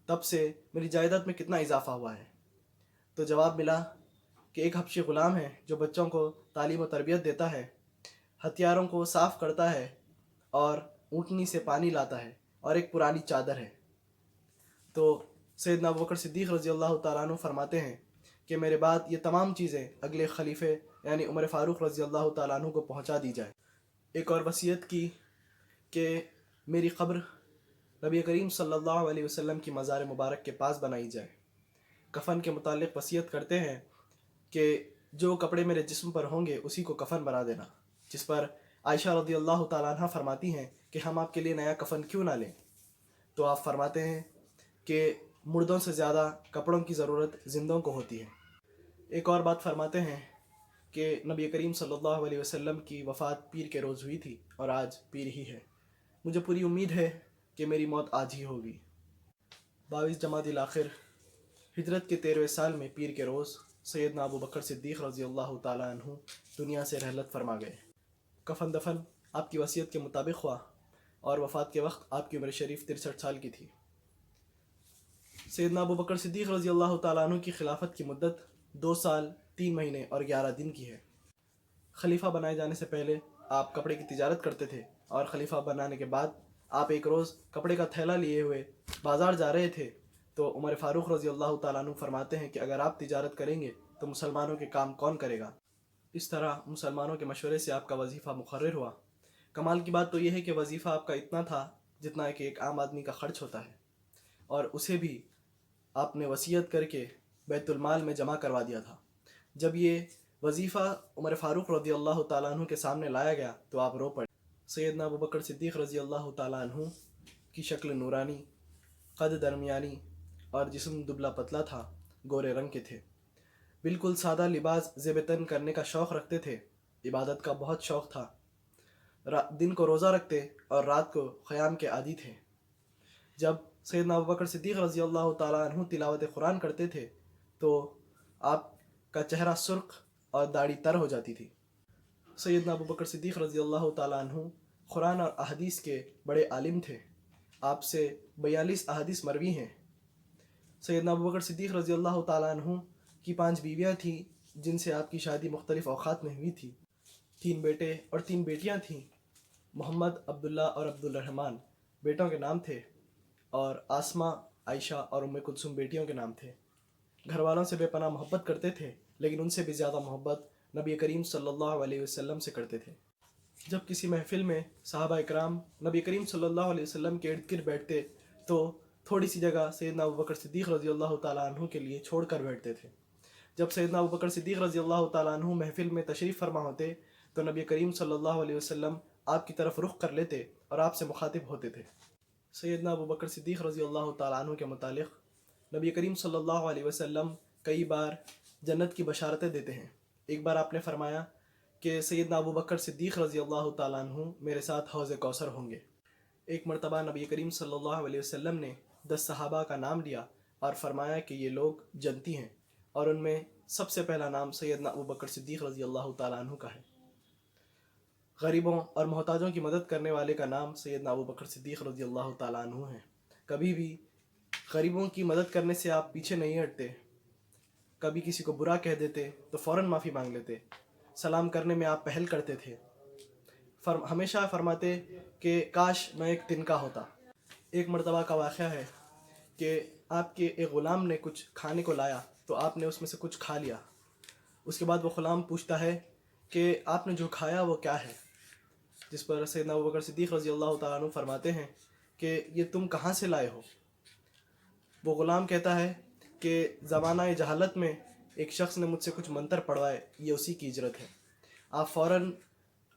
تب سے میری جائیداد میں کتنا اضافہ ہوا ہے؟ تو جواب ملا کہ ایک حبشی غلام ہے جو بچوں کو تعلیم و تربیت دیتا ہے، ہتھیاروں کو صاف کرتا ہے اور اونٹنی سے پانی لاتا ہے، اور ایک پرانی چادر ہے۔ تو سیدنا ابوبکر صدیق رضی اللہ تعالیٰ عنہ فرماتے ہیں کہ میرے بعد یہ تمام چیزیں اگلے خلیفے یعنی عمر فاروق رضی اللہ تعالیٰ عنہ کو پہنچا دی جائے۔ ایک اور وصیت کی کہ میری قبر نبی کریم صلی اللہ علیہ وسلم کی مزار مبارک کے پاس بنائی جائے۔ کفن کے متعلق وصیت کرتے ہیں کہ جو کپڑے میرے جسم پر ہوں گے اسی کو کفن بنا دینا، جس پر عائشہ رضی اللہ تعالیٰ عنہ فرماتی ہیں کہ ہم آپ کے لیے نیا کفن کیوں نہ لیں؟ تو آپ فرماتے ہیں کہ مردوں سے زیادہ کپڑوں کی ضرورت زندوں کو ہوتی ہے۔ ایک اور بات فرماتے ہیں کہ نبی کریم صلی اللہ علیہ وسلم کی وفات پیر کے روز ہوئی تھی اور آج پیر ہی ہے۔ مجھے پوری امید ہے کہ میری موت آج ہی ہوگی۔ 22 جمادی الاخر ہجرت کے 13ویں سال میں پیر کے روز سیدنا ابوبکر صدیق رضی اللہ تعالیٰ عنہ دنیا سے رحلت فرما گئے۔ کفن دفن آپ کی وصیت کے مطابق ہوا اور وفات کے وقت آپ کی عمر شریف 63 سال کی تھی۔ سیدنا ابوبکر صدیق رضی اللہ تعالیٰ عنہ کی خلافت کی مدت 2 سال 3 مہینے اور 11 دن کی ہے۔ خلیفہ بنائے جانے سے پہلے آپ کپڑے کی تجارت کرتے تھے اور خلیفہ بنانے کے بعد آپ ایک روز کپڑے کا تھیلا لیے ہوئے بازار جا رہے تھے تو عمر فاروق رضی اللہ تعالیٰ عنہ فرماتے ہیں کہ اگر آپ تجارت کریں گے تو مسلمانوں کے کام کون کرے گا؟ اس طرح مسلمانوں کے مشورے سے آپ کا وظیفہ مقرر ہوا۔ کمال کی بات تو یہ ہے کہ وظیفہ آپ کا اتنا تھا جتنا کہ ایک عام آدمی کا خرچ ہوتا ہے، اور اسے بھی آپ نے وصیت کر کے بیت المال میں جمع کروا دیا تھا۔ جب یہ وظیفہ عمر فاروق رضی اللہ تعالیٰ عنہ کے سامنے لایا گیا تو آپ رو پڑے۔ سیدنا ابوبکر صدیق رضی اللہ تعالیٰ عنہ کی شکل نورانی، قد درمیانی اور جسم دبلا پتلا تھا، گورے رنگ کے تھے، بالکل سادہ لباس زیب تن کرنے کا شوق رکھتے تھے، عبادت کا بہت شوق تھا، دن کو روزہ رکھتے اور رات کو قیام کے عادی تھے۔ جب سیدنا ابوبکر صدیق رضی اللہ تعالیٰ عنہ تلاوت قرآن کرتے تھے تو آپ کا چہرہ سرخ اور داڑھی تر ہو جاتی تھی۔ سیدنا ابوبکر صدیق رضی اللہ تعالیٰ عنہ قرآن اور احادیث کے بڑے عالم تھے، آپ سے 42 احادیث مروی ہیں۔ سیدنا ابوبکر صدیق رضی اللہ تعالیٰ عنہ کی 5 بیویاں تھیں جن سے آپ کی شادی مختلف اوقات میں ہوئی تھی، 3 بیٹے اور 3 بیٹیاں تھیں۔ محمد، عبداللہ اور عبدالرحمن بیٹوں کے نام تھے، اور آسمہ، عائشہ اور ام کلثوم بیٹیوں کے نام تھے۔ گھر والوں سے بے پناہ محبت کرتے تھے، لیکن ان سے بھی زیادہ محبت نبی کریم صلی اللہ علیہ وسلم سے کرتے تھے۔ جب کسی محفل میں صحابہ اکرام نبی کریم صلی اللہ علیہ وسلم کے ارد گرد بیٹھتے تو تھوڑی سی جگہ سیدنا ابوبکر صدیق رضی اللہ تعالیٰ عنہ کے لیے چھوڑ کر بیٹھتے تھے۔ جب سیدنا ابوبکر صدیق رضی اللہ تعالیٰ عنہ محفل میں تشریف فرما ہوتے تو نبی کریم صلی اللہ علیہ وسلم آپ کی طرف رخ کر لیتے اور آپ سے مخاطب ہوتے تھے۔ سیدنا ابوبکر صدیق رضی اللہ تعالیٰ عنہ کے متعلق نبی کریم صلی اللہ علیہ وسلم کئی بار جنت کی بشارتیں دیتے ہیں۔ ایک بار آپ نے فرمایا کہ سیدنا ابوبکر صدیق رضی اللہ تعالیٰ عنہ میرے ساتھ حوض کوثر ہوں گے۔ ایک مرتبہ نبی کریم صلی اللہ علیہ وسلم نے 10 صحابہ کا نام لیا اور فرمایا کہ یہ لوگ جنتی ہیں، اور ان میں سب سے پہلا نام سیدنا ابوبکر صدیق رضی اللہ تعالیٰ عنہ کا ہے۔ غریبوں اور محتاجوں کی مدد کرنے والے کا نام سیدنا ابوبکر صدیق رضی اللہ تعالیٰ عنہ ہے۔ کبھی بھی غریبوں کی مدد کرنے سے آپ پیچھے نہیں ہٹتے، کبھی کسی کو برا کہہ دیتے تو فوراً معافی مانگ لیتے، سلام کرنے میں آپ پہل کرتے تھے، ہمیشہ فرماتے کہ کاش میں ایک تنکا ہوتا۔ ایک مرتبہ کا واقعہ ہے کہ آپ کے ایک غلام نے کچھ کھانے کو لایا تو آپ نے اس میں سے کچھ کھا لیا۔ اس کے بعد وہ غلام پوچھتا ہے کہ آپ نے جو کھایا وہ کیا ہے، جس پر سیدنا ابوبکر صدیق رضی اللہ تعالیٰ عنہ فرماتے ہیں کہ یہ تم کہاں سے لائے ہو؟ وہ غلام کہتا ہے کہ زمانہ جہالت میں ایک شخص نے مجھ سے کچھ منتر پڑھوائے، یہ اسی کی اجرت ہے۔ آپ فوراً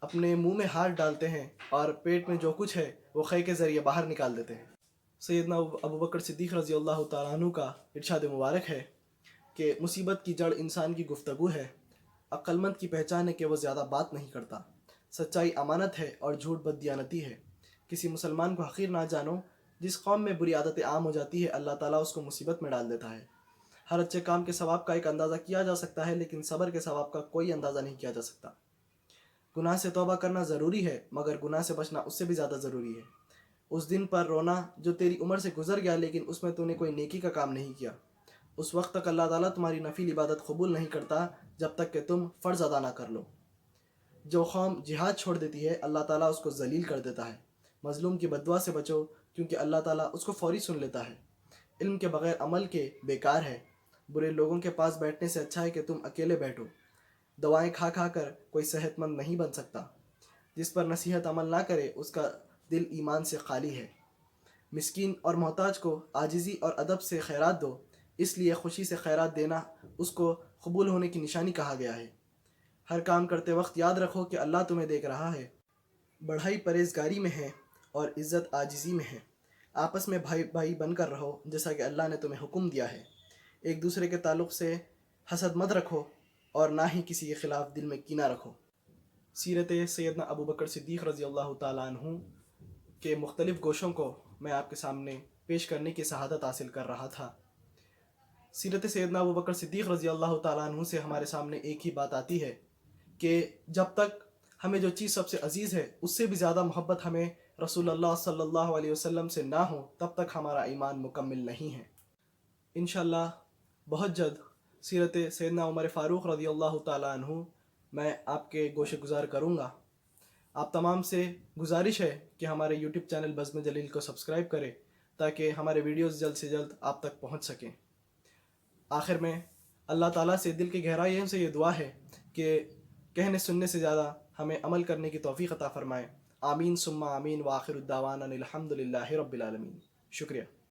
اپنے منہ میں ہاتھ ڈالتے ہیں اور پیٹ میں جو کچھ ہے وہ خے کے ذریعے باہر نکال دیتے ہیں۔ سیدنا ابوبکر صدیق رضی اللہ تعالیٰ عنہ کا ارشاد مبارک ہے کہ مصیبت کی جڑ انسان کی گفتگو ہے، عقل مند کی پہچان ہے کہ وہ زیادہ بات نہیں کرتا، سچائی امانت ہے اور جھوٹ بددیانتی ہے۔ کسی مسلمان کو حقیر نہ جانو، جس قوم میں بری عادتیں عام ہو جاتی ہے اللہ تعالیٰ اس کو مصیبت میں ڈال دیتا ہے۔ ہر اچھے کام کے ثواب کا ایک اندازہ کیا جا سکتا ہے، لیکن صبر کے ثواب کا کوئی اندازہ نہیں کیا جا سکتا۔ گناہ سے توبہ کرنا ضروری ہے، مگر گناہ سے بچنا اس سے بھی زیادہ ضروری ہے۔ اس دن پر رونا جو تیری عمر سے گزر گیا لیکن اس میں تو نے کوئی نیکی کا کام نہیں کیا، اس وقت تک اللہ تعالیٰ تمہاری نفل عبادت قبول نہیں کرتا جب تک کہ تم فرض ادا نہ کر لو۔ جو قوم جہاد چھوڑ دیتی ہے اللہ تعالیٰ اس کو ذلیل کر دیتا ہے۔ مظلوم کی بددعا سے بچو کیونکہ اللہ تعالیٰ اس کو فوری سن لیتا ہے۔ علم کے بغیر عمل کے بیکار ہے، برے لوگوں کے پاس بیٹھنے سے اچھا ہے کہ تم اکیلے بیٹھو۔ دوائیں کھا کھا کر کوئی صحت مند نہیں بن سکتا، جس پر نصیحت عمل نہ کرے اس کا دل ایمان سے خالی ہے۔ مسکین اور محتاج کو عاجزی اور ادب سے خیرات دو، اس لیے خوشی سے خیرات دینا اس کو قبول ہونے کی نشانی کہا گیا ہے۔ ہر کام کرتے وقت یاد رکھو کہ اللہ تمہیں دیکھ رہا ہے۔ بڑھائی پرہیزگاری میں ہے اور عزت عاجزی میں ہے۔ آپس میں بھائی بھائی بن کر رہو جیسا کہ اللہ نے تمہیں حکم دیا ہے۔ ایک دوسرے کے تعلق سے حسد مت رکھو اور نہ ہی کسی کے خلاف دل میں کینہ رکھو۔ سیرت سیدنا ابوبکر صدیق رضی اللہ تعالیٰ عنہ کے مختلف گوشوں کو میں آپ کے سامنے پیش کرنے کی سعادت حاصل کر رہا تھا۔ سیرت سیدنا ابوبکر صدیق رضی اللہ تعالیٰ عنہ سے ہمارے سامنے ایک ہی بات آتی ہے کہ جب تک ہمیں جو چیز سب سے عزیز ہے اس سے بھی زیادہ محبت ہمیں رسول اللہ صلی اللہ علیہ وسلم سے نہ ہو تب تک ہمارا ایمان مکمل نہیں ہے۔ انشاءاللہ بہت جلد سیرت سیدنا عمر فاروق رضی اللہ تعالیٰ عنہ میں آپ کے گوشے گزار کروں گا۔ آپ تمام سے گزارش ہے کہ ہمارے یوٹیوب چینل بزم جلیل کو سبسکرائب کریں تاکہ ہمارے ویڈیوز جلد سے جلد آپ تک پہنچ سکیں۔ آخر میں اللہ تعالیٰ سے دل کی گہرائیوں سے یہ دعا ہے کہ کہنے سننے سے زیادہ ہمیں عمل کرنے کی توفیق عطا فرمائے۔ آمین ثم آمین، وآخر الدعوانا الحمد للہ رب العالمین۔ شکریہ۔